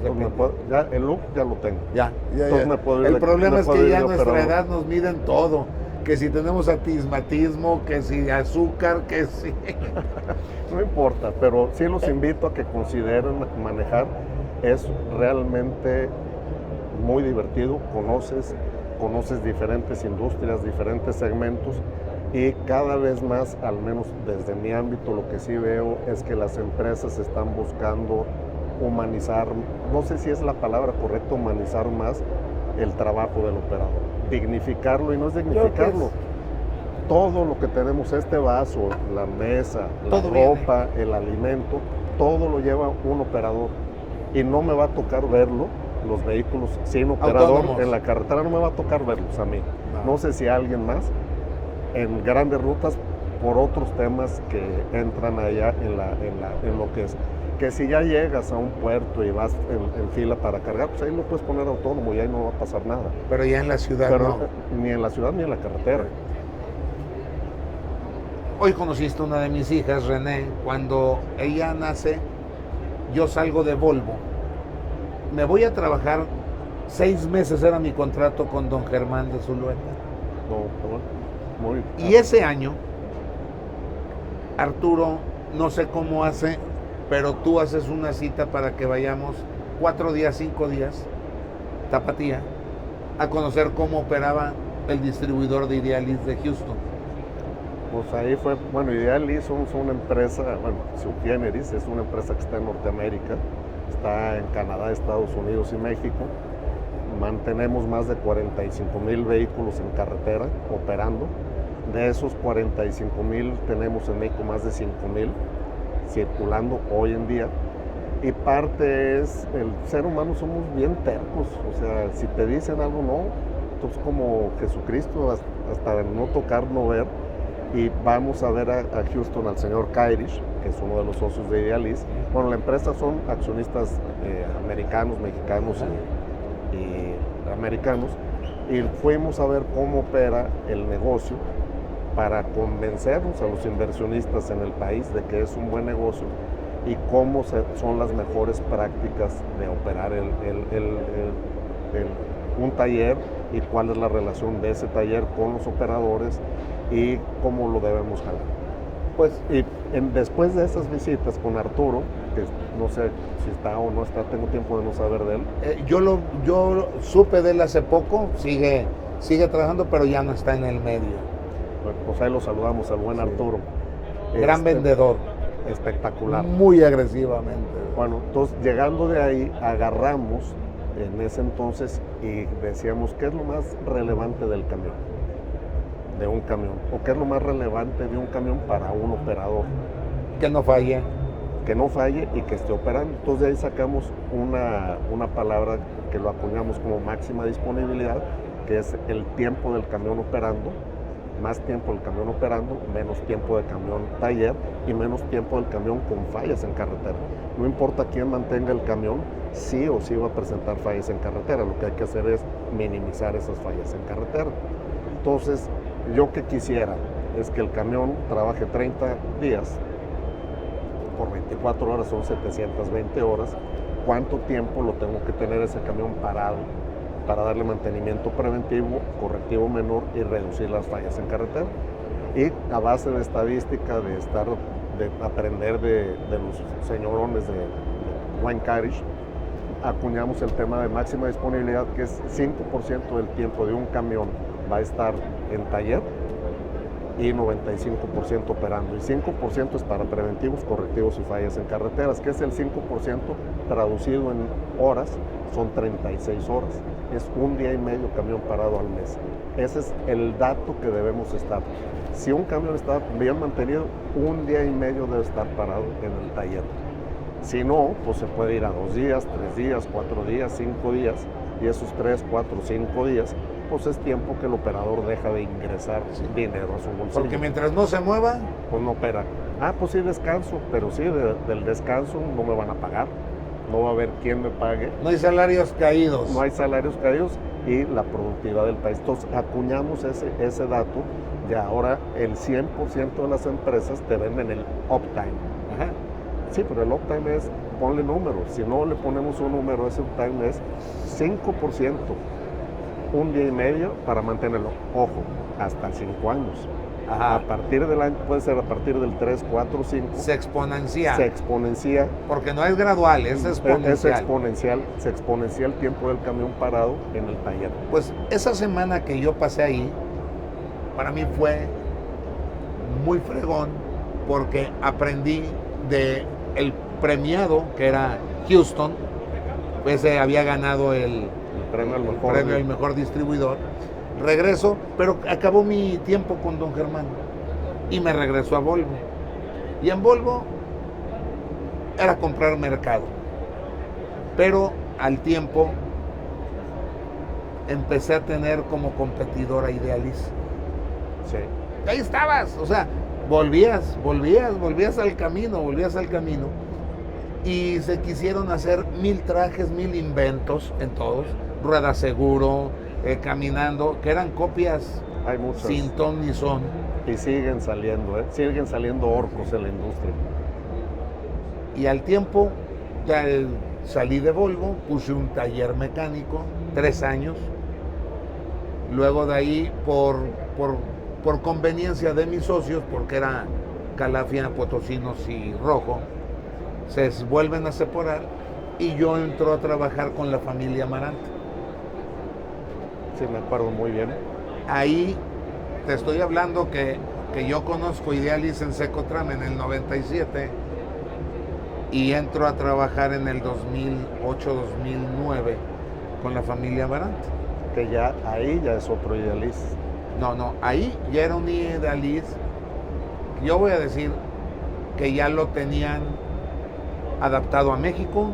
[SPEAKER 2] Ya, el look ya lo tengo.
[SPEAKER 1] Ya.
[SPEAKER 2] Entonces me puedo ir
[SPEAKER 1] el problema es que ya a nuestra
[SPEAKER 2] operador.
[SPEAKER 1] edad nos miden todo. Que si tenemos astigmatismo, que si azúcar, que si...
[SPEAKER 2] No importa, pero sí los invito a que consideren manejar. Es realmente muy divertido. Conoces diferentes industrias, diferentes segmentos. Y cada vez más, al menos desde mi ámbito, lo que sí veo es que las empresas están buscando humanizar, no sé si es la palabra correcta, humanizar más el trabajo del operador, dignificarlo, y no es dignificarlo. Todo lo que tenemos, este vaso, la mesa, la ropa, el alimento, todo lo lleva un operador, y no me va a tocar verlo, los vehículos sin operador autónomos en la carretera, no me va a tocar verlos a mí. No sé si a alguien más. En grandes rutas, por otros temas que entran allá en lo que es. Que si ya llegas a un puerto y vas en fila para cargar, pues ahí lo puedes poner autónomo y ahí no va a pasar nada.
[SPEAKER 1] Pero ya en la ciudad no.
[SPEAKER 2] Ni en la ciudad ni en la carretera.
[SPEAKER 1] Hoy conociste a una de mis hijas, René. Cuando ella nace, yo salgo de Volvo. Me voy a trabajar 6 meses, era mi contrato con don Germán de Zulueta. Y ese año, Arturo, no sé cómo hace, pero tú haces una cita para que vayamos 4 días, 5 días, Tapatía, a conocer cómo operaba el distribuidor de Idealis de Houston.
[SPEAKER 2] Pues ahí fue, bueno, Idealis somos una empresa, bueno, Subgeneris es una empresa que está en Norteamérica, está en Canadá, Estados Unidos y México. Mantenemos más de 45,000 vehículos en carretera operando. De esos 45,000 tenemos en México más de 5,000 circulando hoy en día. Y parte es, el ser humano somos bien tercos, o sea, si te dicen algo no, entonces como Jesucristo, hasta no tocar, no ver. Y vamos a ver a Houston al señor Kairish, que es uno de los socios de Idealis. Bueno, la empresa son accionistas americanos, mexicanos y americanos, y fuimos a ver cómo opera el negocio para convencernos a los inversionistas en el país de que es un buen negocio y cómo son las mejores prácticas de operar un taller y cuál es la relación de ese taller con los operadores y cómo lo debemos jalar. Pues después de esas visitas con Arturo, que no sé si está o no está, tengo tiempo de no saber de él.
[SPEAKER 1] Yo supe de él hace poco, sigue trabajando, pero ya no está en el medio.
[SPEAKER 2] Pues ahí lo saludamos al buen Arturo.
[SPEAKER 1] Gran vendedor.
[SPEAKER 2] Espectacular.
[SPEAKER 1] Muy agresivamente.
[SPEAKER 2] Bueno, entonces llegando de ahí, agarramos en ese entonces y decíamos, ¿qué es lo más relevante del camión? De un camión. ¿O qué es lo más relevante de un camión para un operador?
[SPEAKER 1] Que no falle.
[SPEAKER 2] Que no falle y que esté operando. Entonces de ahí sacamos una palabra que lo acuñamos como máxima disponibilidad, que es el tiempo del camión operando. Más tiempo del camión operando, menos tiempo de camión taller y menos tiempo del camión con fallas en carretera. No importa quién mantenga el camión, sí o sí va a presentar fallas en carretera. Lo que hay que hacer es minimizar esas fallas en carretera. Entonces, yo que quisiera es que el camión trabaje 30 días, por 24 horas son 720 horas. ¿Cuánto tiempo lo tengo que tener ese camión parado para darle mantenimiento preventivo, correctivo menor y reducir las fallas en carretera? Y a base de estadística, de aprender de los señorones de Wayne Kairish, acuñamos el tema de máxima disponibilidad, que es 5% del tiempo de un camión va a estar en taller y 95% operando. Y 5% es para preventivos, correctivos y fallas en carreteras, que es el 5% traducido en horas, son 36 horas. Es un día y medio camión parado al mes. Ese es el dato que debemos estar. Si un camión está bien mantenido, 1 día y medio debe estar parado en el taller. Si no, pues se puede ir a 2 días, 3 días, 4 días, 5 días, y esos 3, 4, 5 días, pues es tiempo que el operador deja de ingresar dinero a su bolsillo.
[SPEAKER 1] Porque mientras no se mueva,
[SPEAKER 2] pues no opera. Ah, pues sí descanso, pero sí, del descanso no me van a pagar. No va a haber quien me pague.
[SPEAKER 1] no hay salarios caídos.
[SPEAKER 2] No hay salarios caídos y la productividad del país. Entonces acuñamos ese dato y ahora el 100% de las empresas te venden el uptime.
[SPEAKER 1] Ajá.
[SPEAKER 2] Sí, pero el uptime es, ponle números. Si no le ponemos un número, ese uptime es 5%, 1 día y medio para mantenerlo. Ojo, hasta 5 años.
[SPEAKER 1] Ajá.
[SPEAKER 2] A partir del año, puede ser a partir del 3, 4, 5.
[SPEAKER 1] Se exponencia.
[SPEAKER 2] Se exponencia.
[SPEAKER 1] Porque no es gradual, es exponencial.
[SPEAKER 2] Es exponencial. Se exponencia el tiempo del camión parado en el taller.
[SPEAKER 1] Pues esa semana que yo pasé ahí, para mí fue muy fregón porque aprendí de el premiado que era Houston, pues había ganado el
[SPEAKER 2] premio
[SPEAKER 1] al mejor distribuidor. Regreso, pero acabó mi tiempo con don Germán y me regresó a Volvo. Y en Volvo era comprar mercado, pero al tiempo empecé a tener como competidora a Idealis.
[SPEAKER 2] Sí.
[SPEAKER 1] Ahí estabas, o sea, volvías al camino y se quisieron hacer 1000 trajes, 1000 inventos en todos, rueda seguro, caminando, que eran copias
[SPEAKER 2] Hay muchas.
[SPEAKER 1] sin ton ni son.
[SPEAKER 2] Y siguen saliendo orcos en la industria.
[SPEAKER 1] Y al tiempo ya salí de Volvo, puse un taller mecánico, 3 años. Luego de ahí, por conveniencia de mis socios, porque era Calafia, Potosinos y Rojo, se vuelven a separar y yo entro a trabajar con la familia Amarante.
[SPEAKER 2] Sí, me acuerdo muy bien.
[SPEAKER 1] Ahí te estoy hablando que yo conozco Idealis en Secotram en el 97 y entro a trabajar en el 2008-2009 con la familia Amarante.
[SPEAKER 2] Que ya ahí ya es otro Idealis.
[SPEAKER 1] No, ahí ya era un Idealis. Yo voy a decir que ya lo tenían adaptado a México,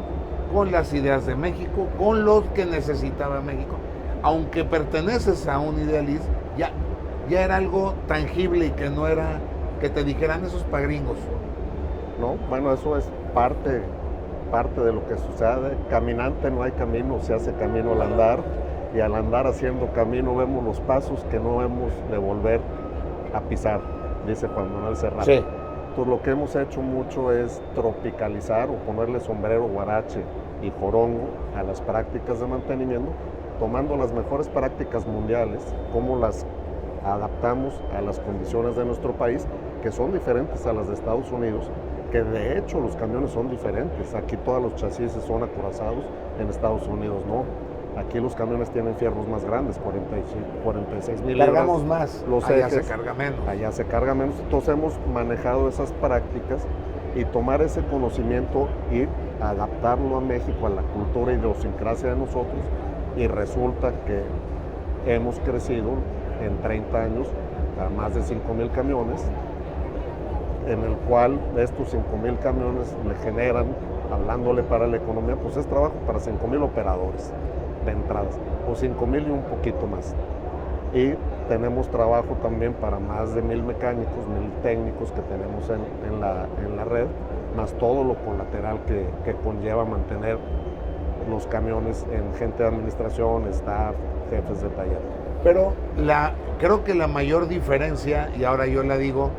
[SPEAKER 1] con las ideas de México, con lo que necesitaba México. Aunque perteneces a un Idealis, ya era algo tangible y que no era que te dijeran esos pagringos.
[SPEAKER 2] No, bueno, eso es parte de lo que sucede. Caminante no hay camino, se hace camino al andar, y al andar haciendo camino vemos los pasos que no hemos de volver a pisar, dice Juan Manuel Serrano.
[SPEAKER 1] Sí.
[SPEAKER 2] Entonces lo que hemos hecho mucho es tropicalizar o ponerle sombrero, guarache y jorongo a las prácticas de mantenimiento, tomando las mejores prácticas mundiales, cómo las adaptamos a las condiciones de nuestro país, que son diferentes a las de Estados Unidos, que de hecho los camiones son diferentes. Aquí todos los chasis son acorazados, en Estados Unidos no. Aquí los camiones tienen fierros más grandes, 46 mil libras.
[SPEAKER 1] Cargamos más,
[SPEAKER 2] los
[SPEAKER 1] allá
[SPEAKER 2] ejes,
[SPEAKER 1] se carga menos.
[SPEAKER 2] Allá se carga menos. Entonces hemos manejado esas prácticas y tomar ese conocimiento y adaptarlo a México, a la cultura y idiosincrasia de nosotros, y resulta que hemos crecido en 30 años a más de 5,000 camiones, en el cual estos 5,000 camiones le generan, hablándole para la economía, pues es trabajo para 5,000 operadores de entradas, o 5,000 y un poquito más. Y tenemos trabajo también para más de 1,000 mecánicos, 1,000 técnicos que tenemos en la red, más todo lo colateral que conlleva mantener los camiones en gente de administración, staff, jefes de taller.
[SPEAKER 1] Pero creo que la mayor diferencia, y ahora yo la digo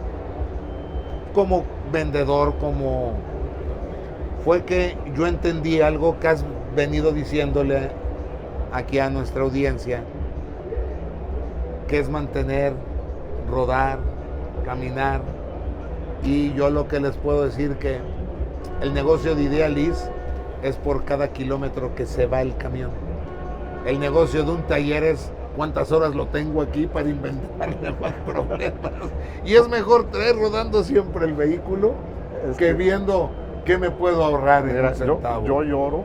[SPEAKER 1] como vendedor, fue que yo entendí algo que has venido diciéndole aquí a nuestra audiencia, que es mantener, rodar, caminar. Y yo lo que les puedo decir que el negocio de Idealis es por cada kilómetro que se va el camión. El negocio de un taller es cuántas horas lo tengo aquí para inventarle más problemas. Y es mejor traer rodando siempre el vehículo que viendo qué me puedo ahorrar en un centavo.
[SPEAKER 2] Yo lloro,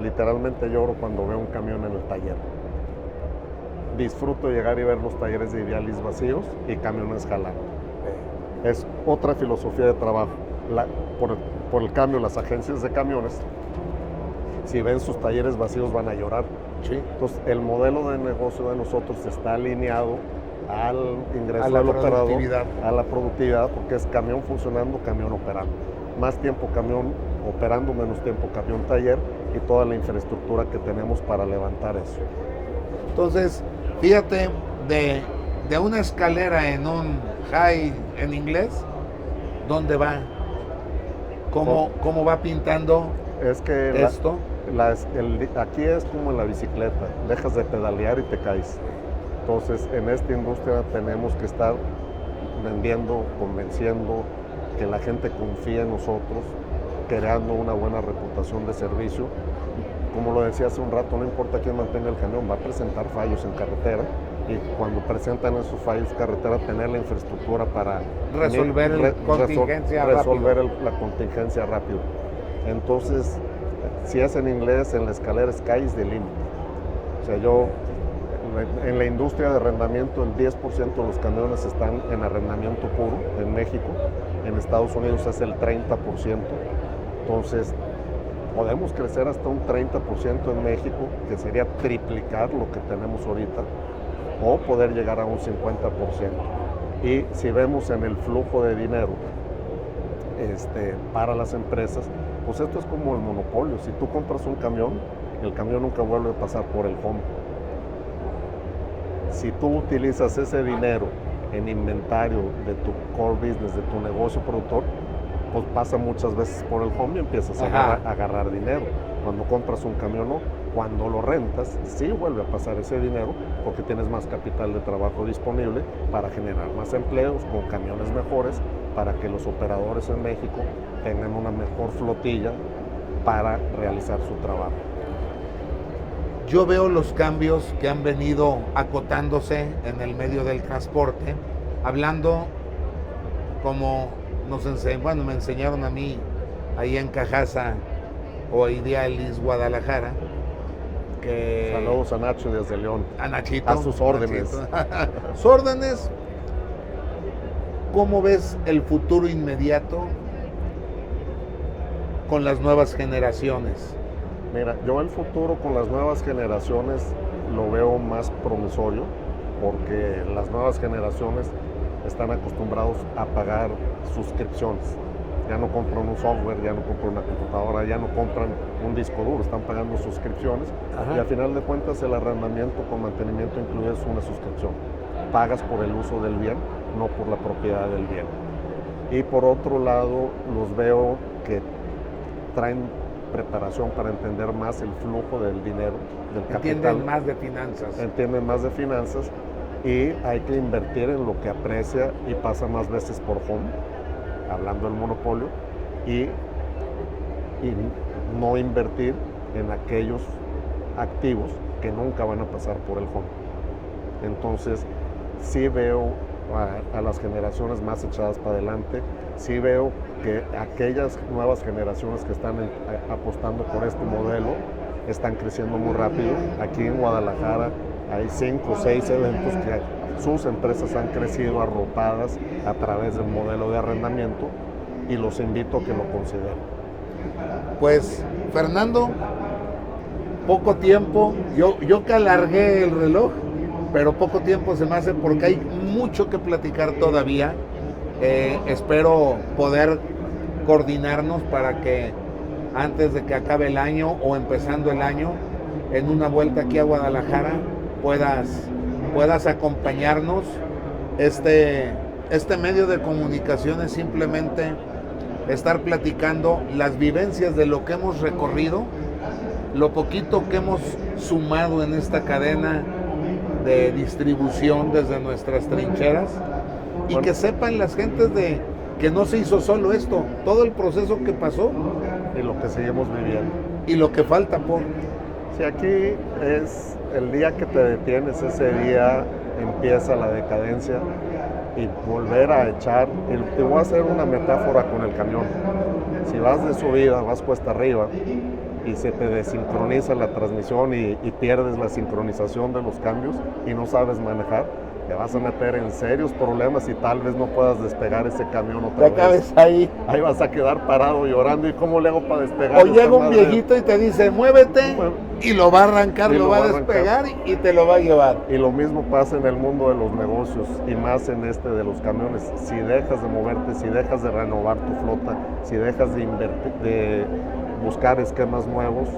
[SPEAKER 2] literalmente lloro cuando veo un camión en el taller. disfruto llegar y ver los talleres de Idealis vacíos y camiones jalando. Es otra filosofía de trabajo. Por el cambio, las agencias de camiones, si ven sus talleres vacíos van a llorar.
[SPEAKER 1] Sí.
[SPEAKER 2] Entonces, el modelo de negocio de nosotros está alineado al ingreso
[SPEAKER 1] la
[SPEAKER 2] del operador,
[SPEAKER 1] productividad.
[SPEAKER 2] a la productividad, porque es camión funcionando, camión operando. Más tiempo camión operando, menos tiempo camión taller, y toda la infraestructura que tenemos para levantar eso.
[SPEAKER 1] Entonces, fíjate, de una escalera en un high en inglés, ¿dónde va? ¿Cómo va pintando
[SPEAKER 2] Es que
[SPEAKER 1] esto?
[SPEAKER 2] aquí es como en la bicicleta, dejas de pedalear y te caes. Entonces, en esta industria tenemos que estar vendiendo, convenciendo, que la gente confíe en nosotros, creando una buena reputación de servicio. Como lo decía hace un rato, no importa quién mantenga el camión, va a presentar fallos en carretera, y cuando presentan esos fallos en carretera, tener la infraestructura para
[SPEAKER 1] Resolver la contingencia
[SPEAKER 2] rápido. Entonces, si es en inglés, en la escalera sky is the limit. O sea, en la industria de arrendamiento, el 10% de los camiones están en arrendamiento puro en México. En Estados Unidos es el 30%. Entonces, podemos crecer hasta un 30% en México, que sería triplicar lo que tenemos ahorita, o poder llegar a un 50%. Y si vemos en el flujo de dinero para las empresas, pues esto es como el monopolio. Si tú compras un camión, el camión nunca vuelve a pasar por el home. Si tú utilizas ese dinero en inventario de tu core business, de tu negocio productor, pues pasa muchas veces por el home y empiezas a agarrar dinero. Cuando compras un camión, no. Cuando lo rentas, sí vuelve a pasar ese dinero, porque tienes más capital de trabajo disponible para generar más empleos con camiones mejores, para que los operadores en México tengan una mejor flotilla para realizar su trabajo.
[SPEAKER 1] Yo veo los cambios que han venido acotándose en el medio del transporte, hablando como me enseñaron a mí ahí en Cajasa o Idealis Guadalajara, que...
[SPEAKER 2] Saludos a Nacho desde León.
[SPEAKER 1] A Nachito.
[SPEAKER 2] A sus órdenes.
[SPEAKER 1] Sus órdenes. ¿Cómo ves el futuro inmediato con las nuevas generaciones?
[SPEAKER 2] Mira, yo el futuro con las nuevas generaciones lo veo más promisorio, porque las nuevas generaciones están acostumbrados a pagar suscripciones. Ya no compran un software, ya no compran una computadora, ya no compran un disco duro, están pagando suscripciones. Y al final de cuentas el arrendamiento con mantenimiento incluye una suscripción. Pagas por el uso del bien, no por la propiedad del bien. Y por otro lado, los veo que traen preparación para entender más el flujo del dinero, del capital.
[SPEAKER 1] Entienden más de finanzas.
[SPEAKER 2] Entienden más de finanzas, y hay que invertir en lo que aprecia y pasa más veces por home, hablando del monopolio, y no invertir en aquellos activos que nunca van a pasar por el home. Entonces, sí veo a las generaciones más echadas para adelante, sí veo que aquellas nuevas generaciones que están apostando por este modelo están creciendo muy rápido. Aquí en Guadalajara hay 5 o 6 eventos que sus empresas han crecido arropadas a través del modelo de arrendamiento, y los invito a que lo consideren.
[SPEAKER 1] Pues, Fernando, poco tiempo, yo que alargué el reloj, pero poco tiempo se me hace, porque hay mucho que platicar todavía. Espero poder coordinarnos para que antes de que acabe el año o empezando el año, en una vuelta aquí a Guadalajara, puedas acompañarnos. Este medio de comunicación es simplemente estar platicando las vivencias de lo que hemos recorrido, lo poquito que hemos sumado en esta cadena de distribución desde nuestras trincheras, y que sepan las gentes de que no se hizo solo esto, todo el proceso que pasó
[SPEAKER 2] y lo que seguimos viviendo
[SPEAKER 1] y lo que falta por.
[SPEAKER 2] Si aquí es el día que te detienes, ese día empieza la decadencia y volver a echar. Te voy a hacer una metáfora con el camión. Si vas de subida, vas cuesta arriba, y se te desincroniza la transmisión y pierdes la sincronización de los cambios y no sabes manejar, te vas a meter en serios problemas y tal vez no puedas despegar ese camión otra
[SPEAKER 1] Te acabes ahí.
[SPEAKER 2] Ahí vas a quedar parado llorando. ¿Y cómo le hago para despegar?
[SPEAKER 1] O llega un viejito y te dice, muévete, y lo va a arrancar, lo va a despegar y te lo va a llevar.
[SPEAKER 2] Y lo mismo pasa en el mundo de los negocios y más en este de los camiones. Si dejas de moverte, si dejas de renovar tu flota, si dejas de invertir, de buscar esquemas nuevos,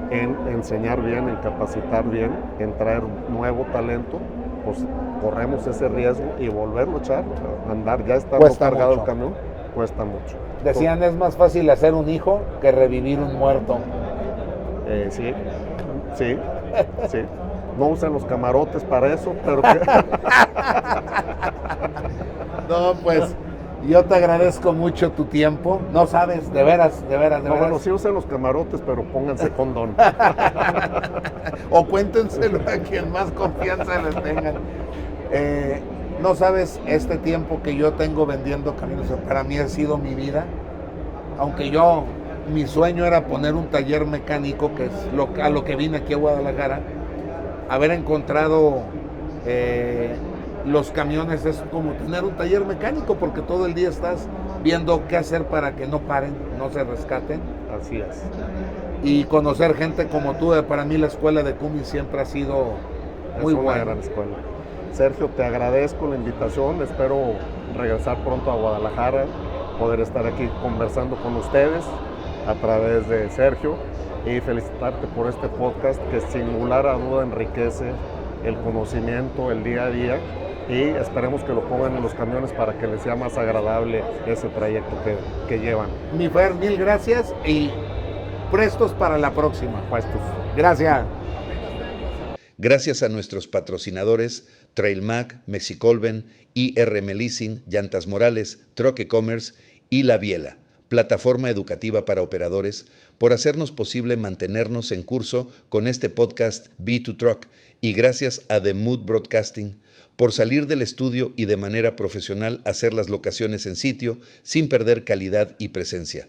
[SPEAKER 2] en enseñar bien, en capacitar bien, en traer nuevo talento, pues corremos ese riesgo y volverlo a echar, andar ya estando cargado el camión, cuesta mucho.
[SPEAKER 1] Decían, es más fácil hacer un hijo que revivir un muerto.
[SPEAKER 2] Sí. No usan los camarotes para eso, pero
[SPEAKER 1] No, pues yo te agradezco mucho tu tiempo. No sabes, de veras.
[SPEAKER 2] Bueno, sí usan los camarotes, pero pónganse condón.
[SPEAKER 1] O cuéntenselo a quien más confianza les tengan. No sabes, este tiempo que yo tengo vendiendo camiones, para mí ha sido mi vida. Aunque mi sueño era poner un taller mecánico, que es a lo que vine aquí a Guadalajara. Haber encontrado los camiones es como tener un taller mecánico, porque todo el día estás viendo qué hacer para que no paren, no se rescaten.
[SPEAKER 2] Así es.
[SPEAKER 1] Y conocer gente como tú, para mí la escuela de Cummins siempre ha sido muy buena.
[SPEAKER 2] Es una gran escuela. Sergio, te agradezco la invitación, espero regresar pronto a Guadalajara, poder estar aquí conversando con ustedes a través de Sergio y felicitarte por este podcast que sin lugar a duda enriquece el conocimiento, el día a día, y esperemos que lo pongan en los camiones para que les sea más agradable ese trayecto que llevan.
[SPEAKER 1] Mi Fer, mil gracias y prestos para la próxima.
[SPEAKER 2] Puestos.
[SPEAKER 1] Gracias.
[SPEAKER 3] Gracias a nuestros patrocinadores Trailmac, Mexicolven, IRM Leasing, Llantas Morales, Truck E-Commerce y La Biela, plataforma educativa para operadores, por hacernos posible mantenernos en curso con este podcast B2Truck, y gracias a The Mood Broadcasting por salir del estudio y de manera profesional hacer las locaciones en sitio sin perder calidad y presencia.